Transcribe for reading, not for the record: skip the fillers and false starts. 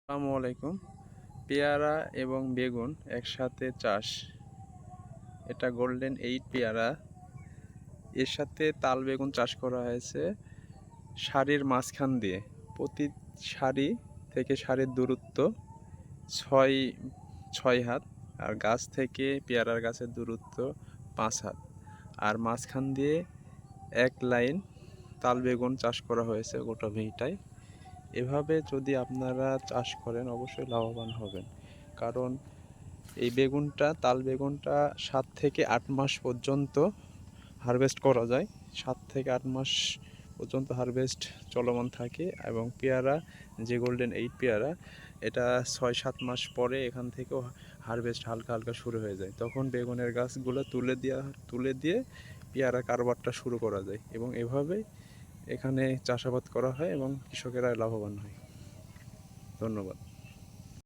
আসসালামু আলাইকুম। পেয়ারা এবং বেগুন একসাথে চাষ, এটা গোল্ডেন 8 পেয়ারা। এর সাথে তাল বেগুন চাষ করা হয়েছে সারির মাঝখান দিয়ে। প্রতি সারি থেকে সারির দূরত্ব ছয় ছয় হাত, আর গাছ থেকে পেয়ারার গাছের দূরত্ব 5 হাত, আর মাঝখান দিয়ে এক লাইন তাল বেগুন চাষ করা হয়েছে গোটা ভূমিটায়। এভাবে যদি আপনারা চাষ করেন অবশ্যই লাভবান হবেন, কারণ এই বেগুনটা, তাল বেগুনটা 7 থেকে 8 মাস পর্যন্ত হারভেস্ট করা যায়। 7 থেকে 8 মাস পর্যন্ত হারভেস্ট চলমান থাকে। এবং পেয়ারা, যে গোল্ডেন 8 পেয়ারা, এটা 6-7 মাস পরে এখান থেকেও হারভেস্ট হালকা হালকা শুরু হয়ে যায়। তখন বেগুনের গাছগুলো তুলে দিয়ে পেয়ারা কারবারটা শুরু করা যায়। এবং এভাবেই এখানে চাষাবাদ করা হয় এবং কৃষকেরা লাভবান হয়। ধন্যবাদ।